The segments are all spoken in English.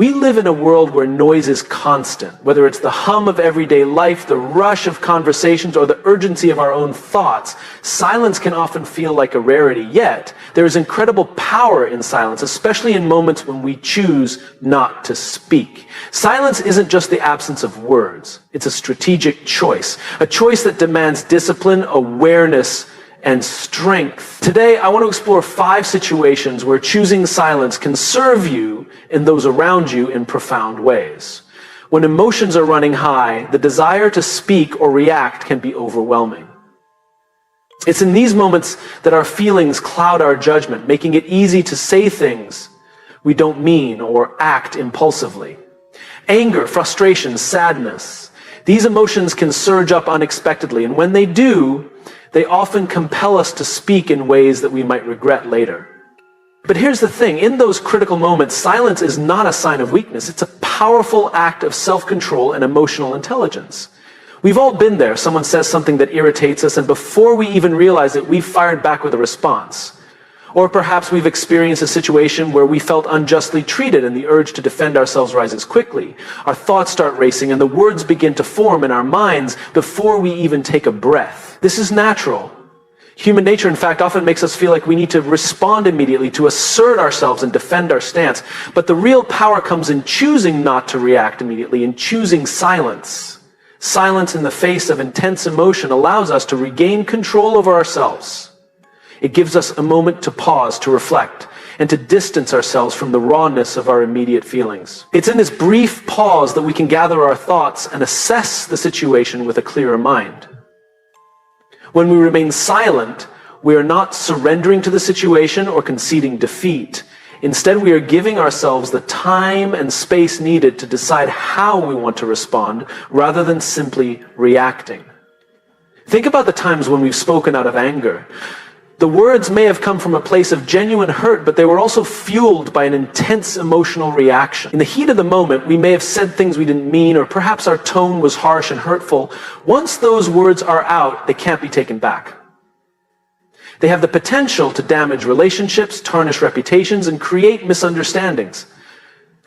We live in a world where noise is constant, whether it's the hum of everyday life, the rush of conversations, or the urgency of our own thoughts. Silence can often feel like a rarity, yet there is incredible power in silence, especially in moments when we choose not to speak. Silence isn't just the absence of words. It's a strategic choice, a choice that demands discipline, awareness, and strength. Today, I want to explore 5 situations where choosing silence can serve you and those around you in profound ways. When emotions are running high, the desire to speak or react can be overwhelming. It's in these moments that our feelings cloud our judgment, making it easy to say things we don't mean or act impulsively. Anger, frustration, sadness. These emotions can surge up unexpectedly, and when they do, they often compel us to speak in ways that we might regret later. But here's the thing, in those critical moments, silence is not a sign of weakness. It's a powerful act of self-control and emotional intelligence. We've all been there. Someone says something that irritates us, and before we even realize it, we've fired back with a response. Or perhaps we've experienced a situation where we felt unjustly treated and the urge to defend ourselves rises quickly. Our thoughts start racing and the words begin to form in our minds before we even take a breath. This is natural. Human nature, in fact, often makes us feel like we need to respond immediately, to assert ourselves and defend our stance. But the real power comes in choosing not to react immediately, in choosing silence. Silence in the face of intense emotion allows us to regain control over ourselves. It gives us a moment to pause, to reflect, and to distance ourselves from the rawness of our immediate feelings. It's in this brief pause that we can gather our thoughts and assess the situation with a clearer mind. When we remain silent, we are not surrendering to the situation or conceding defeat. Instead, we are giving ourselves the time and space needed to decide how we want to respond, rather than simply reacting. Think about the times when we've spoken out of anger. The words may have come from a place of genuine hurt, but they were also fueled by an intense emotional reaction. In the heat of the moment, we may have said things we didn't mean, or perhaps our tone was harsh and hurtful. Once those words are out, they can't be taken back. They have the potential to damage relationships, tarnish reputations, and create misunderstandings.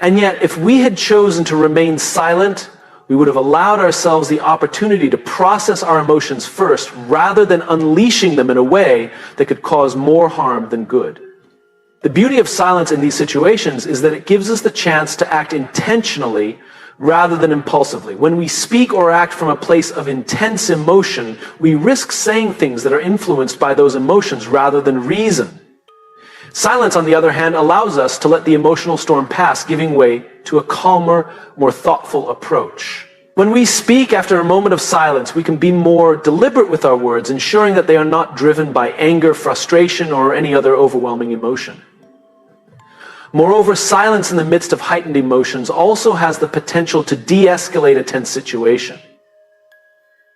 And yet, if we had chosen to remain silent, we would have allowed ourselves the opportunity to process our emotions first, rather than unleashing them in a way that could cause more harm than good. The beauty of silence in these situations is that it gives us the chance to act intentionally rather than impulsively. When we speak or act from a place of intense emotion, we risk saying things that are influenced by those emotions rather than reason. Silence, on the other hand, allows us to let the emotional storm pass, giving way to a calmer, more thoughtful approach. When we speak after a moment of silence, we can be more deliberate with our words, ensuring that they are not driven by anger, frustration, or any other overwhelming emotion. Moreover, silence in the midst of heightened emotions also has the potential to de-escalate a tense situation.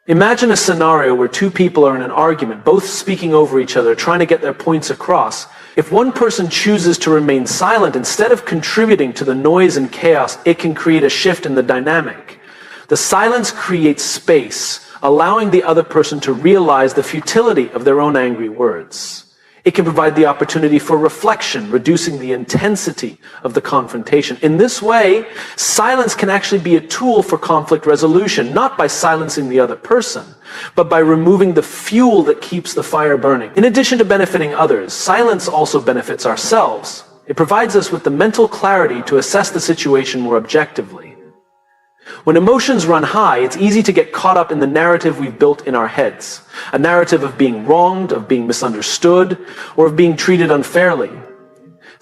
Imagine a scenario where 2 people are in an argument, both speaking over each other, trying to get their points across. If one person chooses to remain silent, instead of contributing to the noise and chaos, it can create a shift in the dynamic. The silence creates space, allowing the other person to realize the futility of their own angry words. It can provide the opportunity for reflection, reducing the intensity of the confrontation. In this way, silence can actually be a tool for conflict resolution, not by silencing the other person, but by removing the fuel that keeps the fire burning. In addition to benefiting others, silence also benefits ourselves. It provides us with the mental clarity to assess the situation more objectively. When emotions run high, it's easy to get caught up in the narrative we've built in our heads. A narrative of being wronged, of being misunderstood, or of being treated unfairly.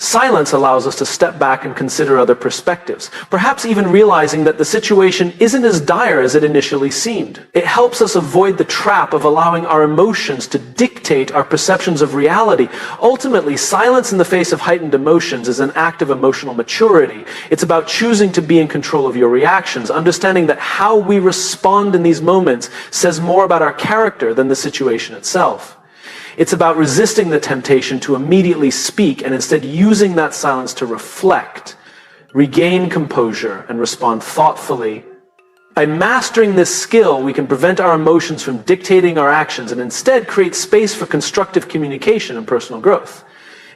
Silence allows us to step back and consider other perspectives, perhaps even realizing that the situation isn't as dire as it initially seemed. It helps us avoid the trap of allowing our emotions to dictate our perceptions of reality. Ultimately, silence in the face of heightened emotions is an act of emotional maturity. It's about choosing to be in control of your reactions, understanding that how we respond in these moments says more about our character than the situation itself. It's about resisting the temptation to immediately speak and instead using that silence to reflect, regain composure, and respond thoughtfully. By mastering this skill, we can prevent our emotions from dictating our actions and instead create space for constructive communication and personal growth.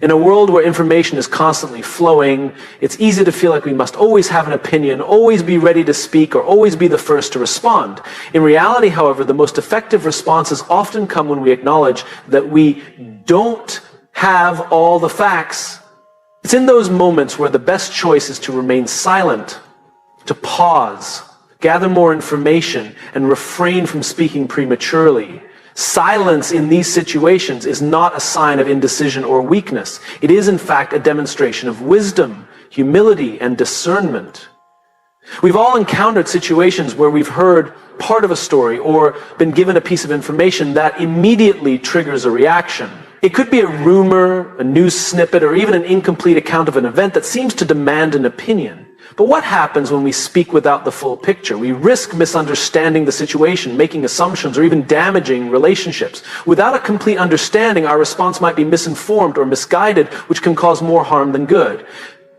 In a world where information is constantly flowing, it's easy to feel like we must always have an opinion, always be ready to speak, or always be the first to respond. In reality, however, the most effective responses often come when we acknowledge that we don't have all the facts. It's in those moments where the best choice is to remain silent, to pause, gather more information, and refrain from speaking prematurely. Silence in these situations is not a sign of indecision or weakness. It is, in fact, a demonstration of wisdom, humility, and discernment. We've all encountered situations where we've heard part of a story or been given a piece of information that immediately triggers a reaction. It could be a rumor, a news snippet, or even an incomplete account of an event that seems to demand an opinion. But what happens when we speak without the full picture? We risk misunderstanding the situation, making assumptions, or even damaging relationships. Without a complete understanding, our response might be misinformed or misguided, which can cause more harm than good.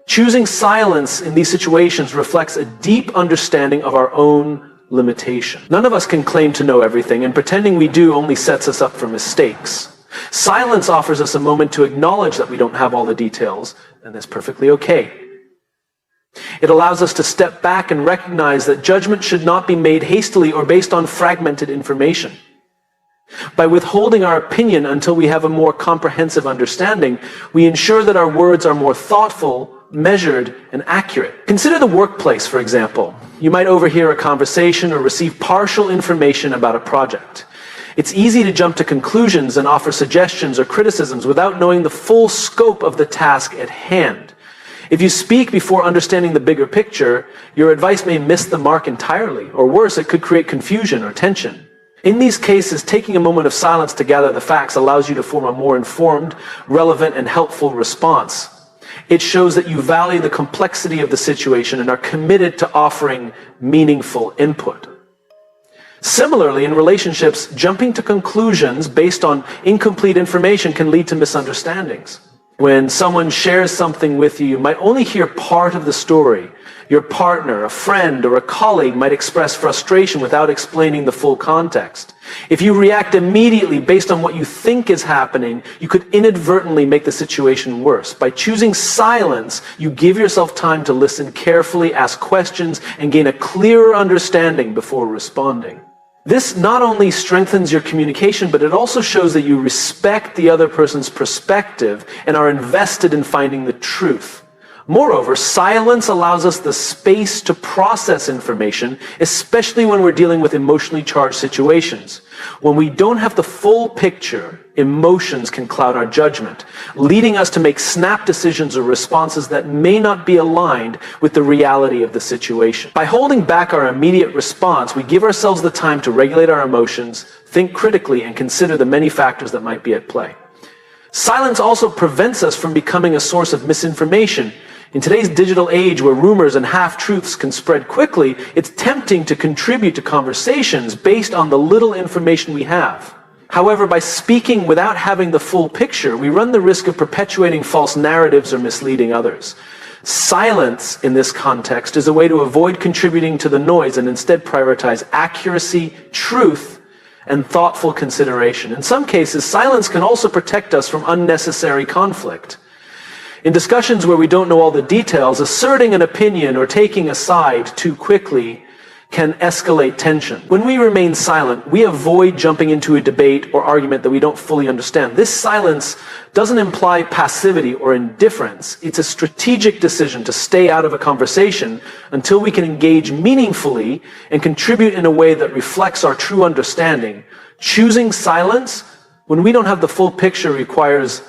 Choosing silence in these situations reflects a deep understanding of our own limitation. None of us can claim to know everything, and pretending we do only sets us up for mistakes. Silence offers us a moment to acknowledge that we don't have all the details, and that's perfectly okay. It allows us to step back and recognize that judgment should not be made hastily or based on fragmented information. By withholding our opinion until we have a more comprehensive understanding, we ensure that our words are more thoughtful, measured, and accurate. Consider the workplace, for example. You might overhear a conversation or receive partial information about a project. It's easy to jump to conclusions and offer suggestions or criticisms without knowing the full scope of the task at hand. If you speak before understanding the bigger picture, your advice may miss the mark entirely, or worse, it could create confusion or tension. In these cases, taking a moment of silence to gather the facts allows you to form a more informed, relevant, and helpful response. It shows that you value the complexity of the situation and are committed to offering meaningful input. Similarly, in relationships, jumping to conclusions based on incomplete information can lead to misunderstandings. When someone shares something with you, you might only hear part of the story. Your partner, a friend, or a colleague might express frustration without explaining the full context. If you react immediately based on what you think is happening, you could inadvertently make the situation worse. By choosing silence, you give yourself time to listen carefully, ask questions, and gain a clearer understanding before responding. This not only strengthens your communication, but it also shows that you respect the other person's perspective and are invested in finding the truth. Moreover, silence allows us the space to process information, especially when we're dealing with emotionally charged situations. When we don't have the full picture, emotions can cloud our judgment, leading us to make snap decisions or responses that may not be aligned with the reality of the situation. By holding back our immediate response, we give ourselves the time to regulate our emotions, think critically, and consider the many factors that might be at play. Silence also prevents us from becoming a source of misinformation. In today's digital age where rumors and half-truths can spread quickly, it's tempting to contribute to conversations based on the little information we have. However, by speaking without having the full picture, we run the risk of perpetuating false narratives or misleading others. Silence in this context is a way to avoid contributing to the noise and instead prioritize accuracy, truth, and thoughtful consideration. In some cases, silence can also protect us from unnecessary conflict. In discussions where we don't know all the details, asserting an opinion or taking a side too quickly can escalate tension. When we remain silent, we avoid jumping into a debate or argument that we don't fully understand. This silence doesn't imply passivity or indifference. It's a strategic decision to stay out of a conversation until we can engage meaningfully and contribute in a way that reflects our true understanding. Choosing silence when we don't have the full picture requires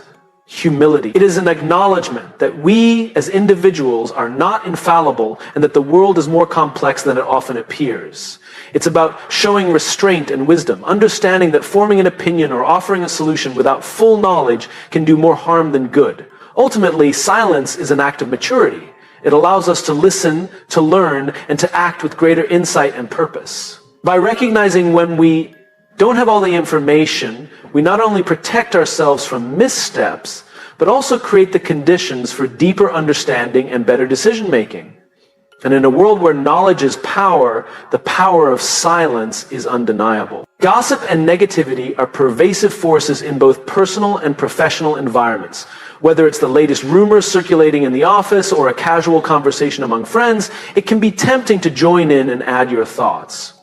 humility. It is an acknowledgement that we as individuals are not infallible and that the world is more complex than it often appears. It's about showing restraint and wisdom, understanding that forming an opinion or offering a solution without full knowledge can do more harm than good. Ultimately, silence is an act of maturity. It allows us to listen, to learn, and to act with greater insight and purpose. By recognizing when we don't have all the information, we not only protect ourselves from missteps, but also create the conditions for deeper understanding and better decision-making. And in a world where knowledge is power, the power of silence is undeniable. Gossip and negativity are pervasive forces in both personal and professional environments. Whether it's the latest rumors circulating in the office or a casual conversation among friends, it can be tempting to join in and add your thoughts.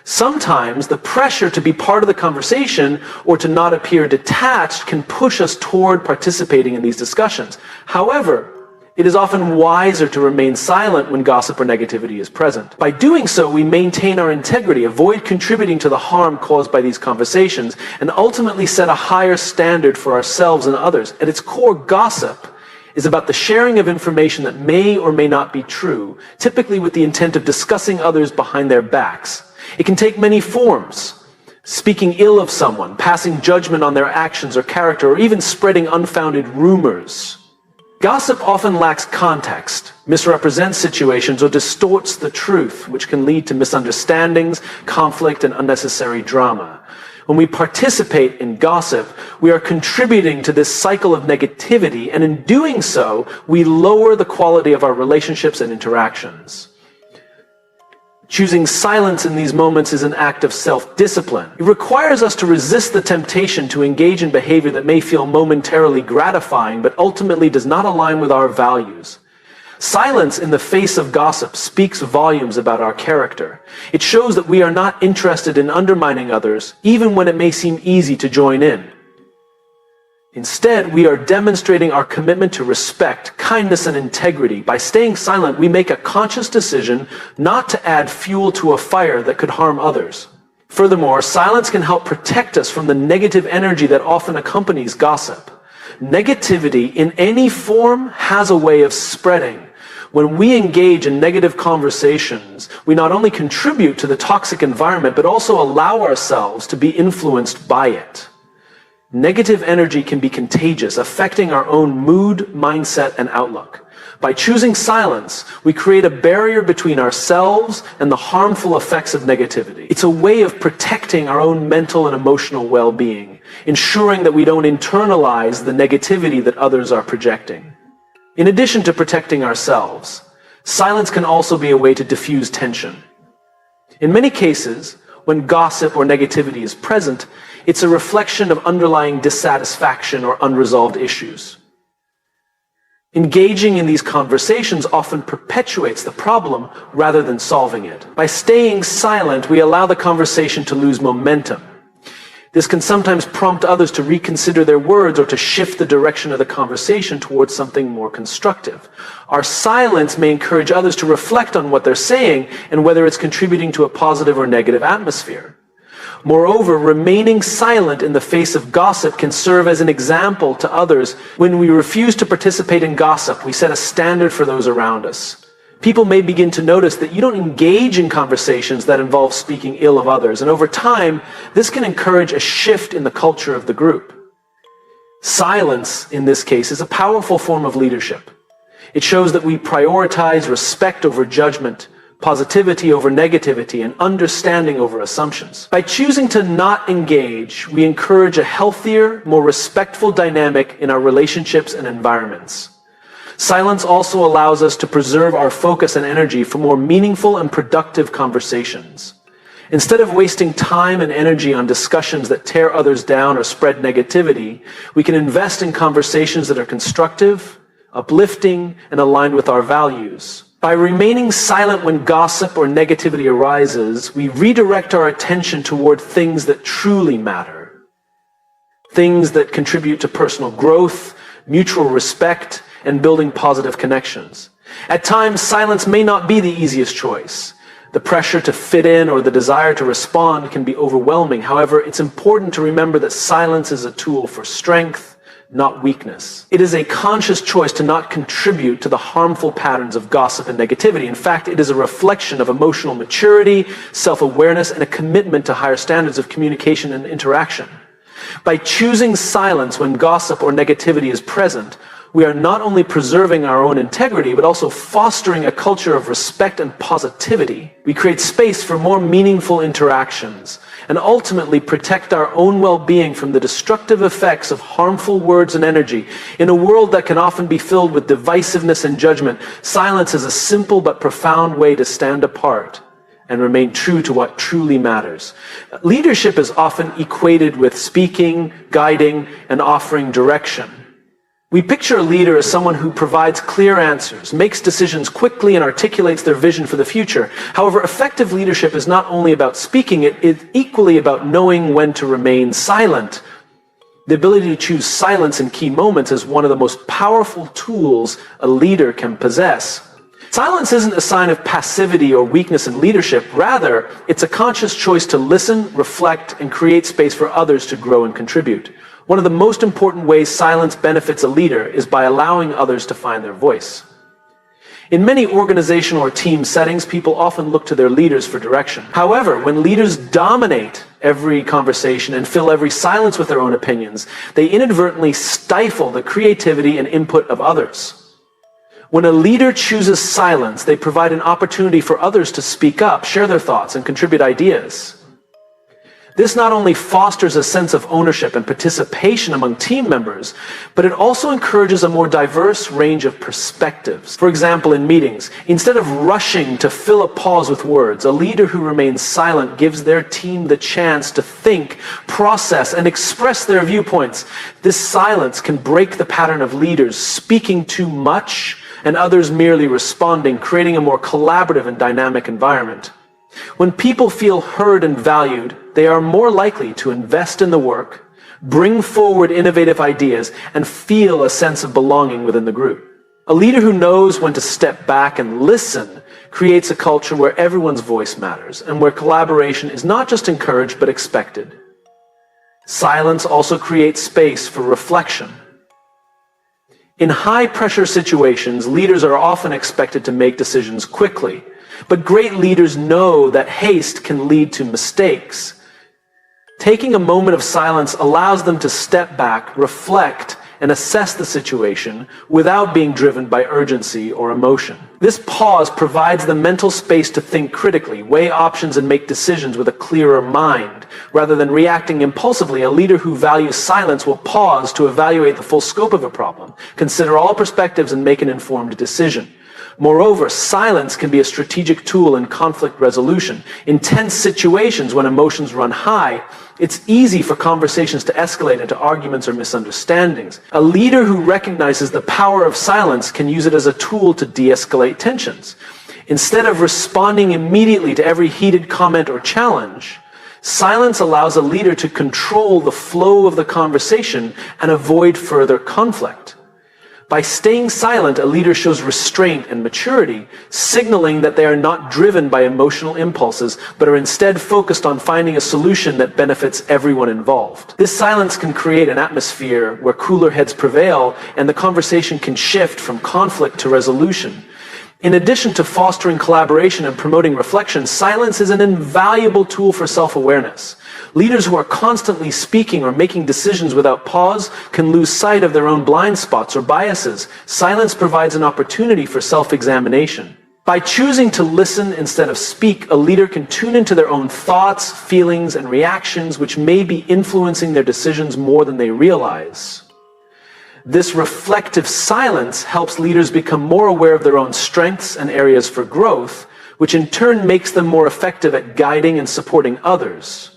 Sometimes the pressure to be part of the conversation or to not appear detached can push us toward participating in these discussions. However, it is often wiser to remain silent when gossip or negativity is present. By doing so, we maintain our integrity, avoid contributing to the harm caused by these conversations, and ultimately set a higher standard for ourselves and others. At its core, gossip is about the sharing of information that may or may not be true, typically with the intent of discussing others behind their backs. It can take many forms: speaking ill of someone, passing judgment on their actions or character, or even spreading unfounded rumors. Gossip often lacks context, misrepresents situations, or distorts the truth, which can lead to misunderstandings, conflict, and unnecessary drama. When we participate in gossip, we are contributing to this cycle of negativity, and in doing so, we lower the quality of our relationships and interactions. Choosing silence in these moments is an act of self-discipline. It requires us to resist the temptation to engage in behavior that may feel momentarily gratifying, but ultimately does not align with our values. Silence in the face of gossip speaks volumes about our character. It shows that we are not interested in undermining others, even when it may seem easy to join in. Instead, we are demonstrating our commitment to respect, kindness, and integrity. By staying silent, we make a conscious decision not to add fuel to a fire that could harm others. Furthermore, silence can help protect us from the negative energy that often accompanies gossip. Negativity in any form has a way of spreading. When we engage in negative conversations, we not only contribute to the toxic environment, but also allow ourselves to be influenced by it. Negative energy can be contagious, affecting our own mood, mindset, and outlook. By choosing silence, we create a barrier between ourselves and the harmful effects of negativity. It's a way of protecting our own mental and emotional well-being, ensuring that we don't internalize the negativity that others are projecting. In addition to protecting ourselves, silence can also be a way to diffuse tension. In many cases, when gossip or negativity is present, it's a reflection of underlying dissatisfaction or unresolved issues. Engaging in these conversations often perpetuates the problem rather than solving it. By staying silent, we allow the conversation to lose momentum. This can sometimes prompt others to reconsider their words or to shift the direction of the conversation towards something more constructive. Our silence may encourage others to reflect on what they're saying and whether it's contributing to a positive or negative atmosphere. Moreover, remaining silent in the face of gossip can serve as an example to others. When we refuse to participate in gossip, we set a standard for those around us. People may begin to notice that you don't engage in conversations that involve speaking ill of others, and over time, this can encourage a shift in the culture of the group. Silence, in this case, is a powerful form of leadership. It shows that we prioritize respect over judgment, positivity over negativity, and understanding over assumptions. By choosing to not engage, we encourage a healthier, more respectful dynamic in our relationships and environments. Silence also allows us to preserve our focus and energy for more meaningful and productive conversations. Instead of wasting time and energy on discussions that tear others down or spread negativity, we can invest in conversations that are constructive, uplifting, and aligned with our values. By remaining silent when gossip or negativity arises, we redirect our attention toward things that truly matter. Things that contribute to personal growth, mutual respect, and building positive connections. At times, silence may not be the easiest choice. The pressure to fit in or the desire to respond can be overwhelming. However, it's important to remember that silence is a tool for strength, not weakness. It is a conscious choice to not contribute to the harmful patterns of gossip and negativity. In fact, it is a reflection of emotional maturity, self-awareness, and a commitment to higher standards of communication and interaction. By choosing silence when gossip or negativity is present, we are not only preserving our own integrity, but also fostering a culture of respect and positivity. We create space for more meaningful interactions and ultimately protect our own well-being from the destructive effects of harmful words and energy. In a world that can often be filled with divisiveness and judgment, silence is a simple but profound way to stand apart and remain true to what truly matters. Leadership is often equated with speaking, guiding, and offering direction. We picture a leader as someone who provides clear answers, makes decisions quickly, and articulates their vision for the future. However, effective leadership is not only about speaking, it is equally about knowing when to remain silent. The ability to choose silence in key moments is one of the most powerful tools a leader can possess. Silence isn't a sign of passivity or weakness in leadership. Rather, it's a conscious choice to listen, reflect, and create space for others to grow and contribute. One of the most important ways silence benefits a leader is by allowing others to find their voice. In many organizational or team settings, people often look to their leaders for direction. However, when leaders dominate every conversation and fill every silence with their own opinions, they inadvertently stifle the creativity and input of others. When a leader chooses silence, they provide an opportunity for others to speak up, share their thoughts, and contribute ideas. This not only fosters a sense of ownership and participation among team members, but it also encourages a more diverse range of perspectives. For example, in meetings, instead of rushing to fill a pause with words, a leader who remains silent gives their team the chance to think, process, and express their viewpoints. This silence can break the pattern of leaders speaking too much and others merely responding, creating a more collaborative and dynamic environment. When people feel heard and valued, they are more likely to invest in the work, bring forward innovative ideas, and feel a sense of belonging within the group. A leader who knows when to step back and listen creates a culture where everyone's voice matters and where collaboration is not just encouraged but expected. Silence also creates space for reflection. In high-pressure situations, leaders are often expected to make decisions quickly. But great leaders know that haste can lead to mistakes. Taking a moment of silence allows them to step back, reflect, and assess the situation without being driven by urgency or emotion. This pause provides the mental space to think critically, weigh options, and make decisions with a clearer mind. Rather than reacting impulsively, a leader who values silence will pause to evaluate the full scope of a problem, consider all perspectives, and make an informed decision. Moreover, silence can be a strategic tool in conflict resolution. In tense situations when emotions run high, it's easy for conversations to escalate into arguments or misunderstandings. A leader who recognizes the power of silence can use it as a tool to de-escalate tensions. Instead of responding immediately to every heated comment or challenge, silence allows a leader to control the flow of the conversation and avoid further conflict. By staying silent, a leader shows restraint and maturity, signaling that they are not driven by emotional impulses, but are instead focused on finding a solution that benefits everyone involved. This silence can create an atmosphere where cooler heads prevail, and the conversation can shift from conflict to resolution. In addition to fostering collaboration and promoting reflection, silence is an invaluable tool for self-awareness. Leaders who are constantly speaking or making decisions without pause can lose sight of their own blind spots or biases. Silence provides an opportunity for self-examination. By choosing to listen instead of speak, a leader can tune into their own thoughts, feelings, and reactions, which may be influencing their decisions more than they realize. This reflective silence helps leaders become more aware of their own strengths and areas for growth, which in turn makes them more effective at guiding and supporting others.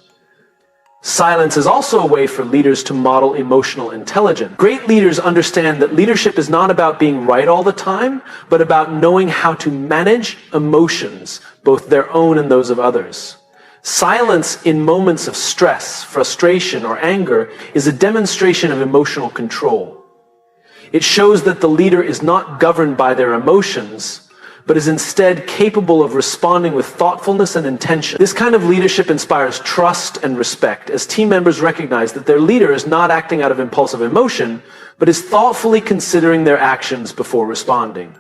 Silence is also a way for leaders to model emotional intelligence. Great leaders understand that leadership is not about being right all the time, but about knowing how to manage emotions, both their own and those of others. Silence in moments of stress, frustration, or anger is a demonstration of emotional control. It shows that the leader is not governed by their emotions, but is instead capable of responding with thoughtfulness and intention. This kind of leadership inspires trust and respect, as team members recognize that their leader is not acting out of impulsive emotion, but is thoughtfully considering their actions before responding.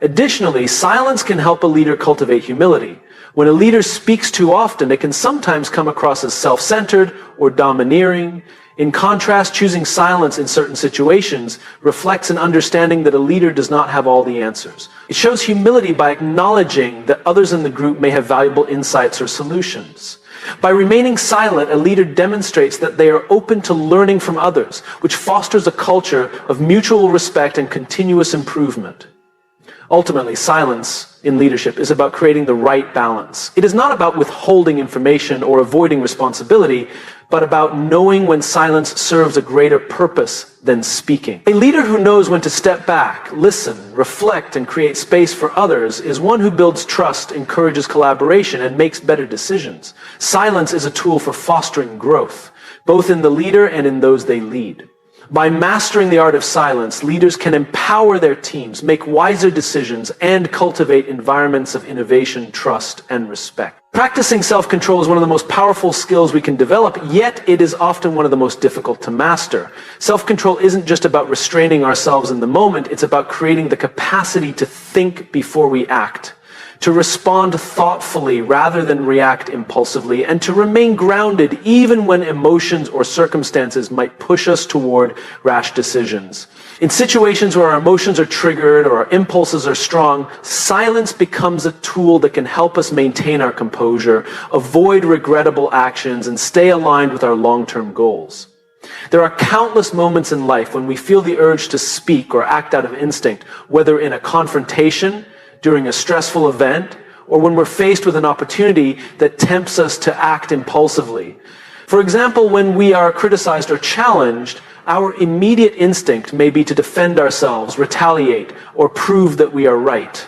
Additionally, silence can help a leader cultivate humility. When a leader speaks too often, it can sometimes come across as self-centered or domineering. In contrast, choosing silence in certain situations reflects an understanding that a leader does not have all the answers. It shows humility by acknowledging that others in the group may have valuable insights or solutions. By remaining silent, a leader demonstrates that they are open to learning from others, which fosters a culture of mutual respect and continuous improvement. Ultimately, silence in leadership is about creating the right balance. It is not about withholding information or avoiding responsibility, but about knowing when silence serves a greater purpose than speaking. A leader who knows when to step back, listen, reflect, and create space for others is one who builds trust, encourages collaboration, and makes better decisions. Silence is a tool for fostering growth, both in the leader and in those they lead. By mastering the art of silence, leaders can empower their teams, make wiser decisions, and cultivate environments of innovation, trust, and respect. Practicing self-control is one of the most powerful skills we can develop, yet it is often one of the most difficult to master. Self-control isn't just about restraining ourselves in the moment, it's about creating the capacity to think before we act, to respond thoughtfully rather than react impulsively, and to remain grounded even when emotions or circumstances might push us toward rash decisions. In situations where our emotions are triggered or our impulses are strong, silence becomes a tool that can help us maintain our composure, avoid regrettable actions, and stay aligned with our long-term goals. There are countless moments in life when we feel the urge to speak or act out of instinct, whether in a confrontation, during a stressful event, or when we're faced with an opportunity that tempts us to act impulsively. For example, when we are criticized or challenged, our immediate instinct may be to defend ourselves, retaliate, or prove that we are right.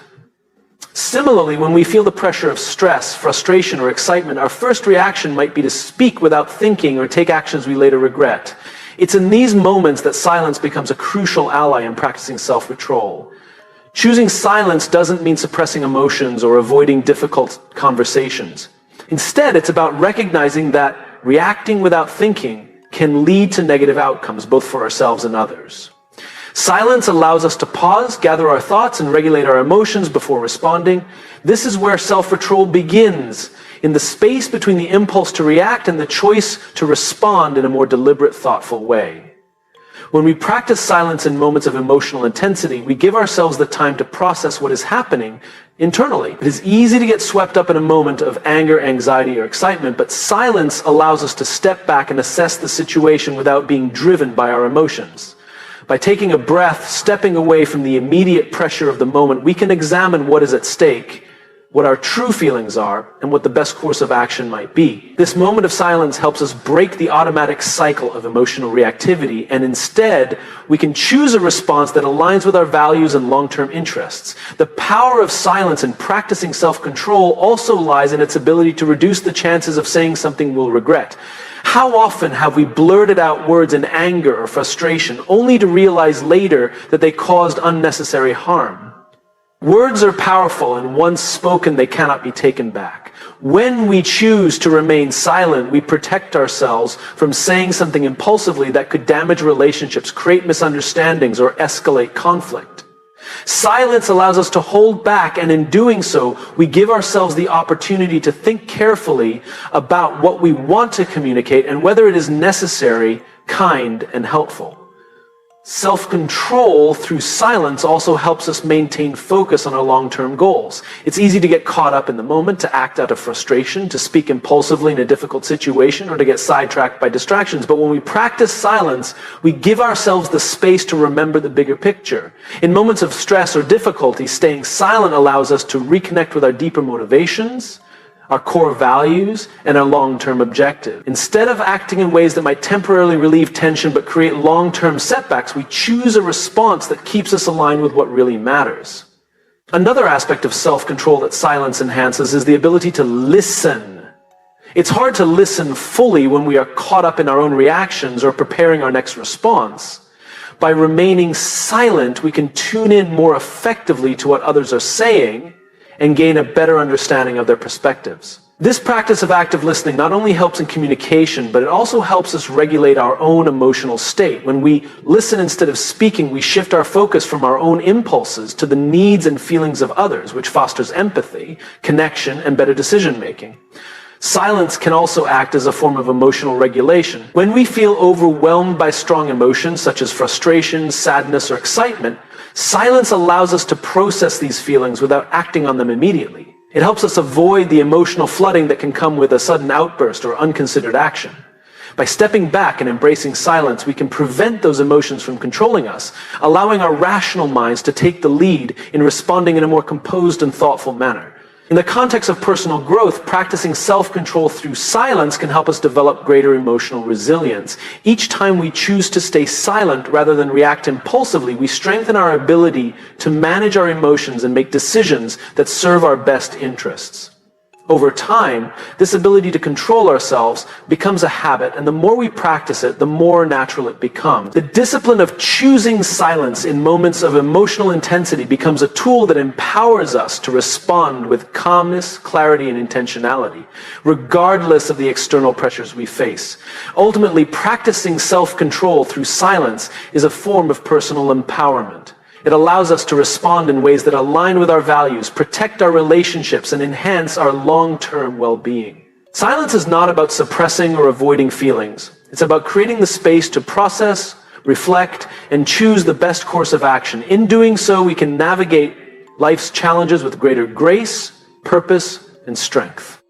Similarly, when we feel the pressure of stress, frustration, or excitement, our first reaction might be to speak without thinking or take actions we later regret. It's in these moments that silence becomes a crucial ally in practicing self-control. Choosing silence doesn't mean suppressing emotions or avoiding difficult conversations. Instead, it's about recognizing that reacting without thinking can lead to negative outcomes, both for ourselves and others. Silence allows us to pause, gather our thoughts, and regulate our emotions before responding. This is where self-control begins, in the space between the impulse to react and the choice to respond in a more deliberate, thoughtful way. When we practice silence in moments of emotional intensity, we give ourselves the time to process what is happening internally. It is easy to get swept up in a moment of anger, anxiety, or excitement, but silence allows us to step back and assess the situation without being driven by our emotions. By taking a breath, stepping away from the immediate pressure of the moment, we can examine what is at stake, what our true feelings are, and what the best course of action might be. This moment of silence helps us break the automatic cycle of emotional reactivity, and instead, we can choose a response that aligns with our values and long-term interests. The power of silence in practicing self-control also lies in its ability to reduce the chances of saying something we'll regret. How often have we blurted out words in anger or frustration, only to realize later that they caused unnecessary harm? Words are powerful, and once spoken, they cannot be taken back. When we choose to remain silent, we protect ourselves from saying something impulsively that could damage relationships, create misunderstandings, or escalate conflict. Silence allows us to hold back, and in doing so, we give ourselves the opportunity to think carefully about what we want to communicate and whether it is necessary, kind, and helpful. Self-control through silence also helps us maintain focus on our long-term goals. It's easy to get caught up in the moment, to act out of frustration, to speak impulsively in a difficult situation, or to get sidetracked by distractions. But when we practice silence, we give ourselves the space to remember the bigger picture. In moments of stress or difficulty, staying silent allows us to reconnect with our deeper motivations, our core values, and our long-term objective. Instead of acting in ways that might temporarily relieve tension but create long-term setbacks, we choose a response that keeps us aligned with what really matters. Another aspect of self-control that silence enhances is the ability to listen. It's hard to listen fully when we are caught up in our own reactions or preparing our next response. By remaining silent, we can tune in more effectively to what others are saying and gain a better understanding of their perspectives. This practice of active listening not only helps in communication, but it also helps us regulate our own emotional state. When we listen instead of speaking, we shift our focus from our own impulses to the needs and feelings of others, which fosters empathy, connection, and better decision-making. Silence can also act as a form of emotional regulation. When we feel overwhelmed by strong emotions such as frustration, sadness, or excitement, silence allows us to process these feelings without acting on them immediately. It helps us avoid the emotional flooding that can come with a sudden outburst or unconsidered action. By stepping back and embracing silence, we can prevent those emotions from controlling us, allowing our rational minds to take the lead in responding in a more composed and thoughtful manner. In the context of personal growth, practicing self-control through silence can help us develop greater emotional resilience. Each time we choose to stay silent rather than react impulsively, we strengthen our ability to manage our emotions and make decisions that serve our best interests. Over time, this ability to control ourselves becomes a habit, and the more we practice it, the more natural it becomes. The discipline of choosing silence in moments of emotional intensity becomes a tool that empowers us to respond with calmness, clarity, and intentionality, regardless of the external pressures we face. Ultimately, practicing self-control through silence is a form of personal empowerment. It allows us to respond in ways that align with our values, protect our relationships, and enhance our long-term well-being. Silence is not about suppressing or avoiding feelings. It's about creating the space to process, reflect, and choose the best course of action. In doing so, we can navigate life's challenges with greater grace, purpose, and strength.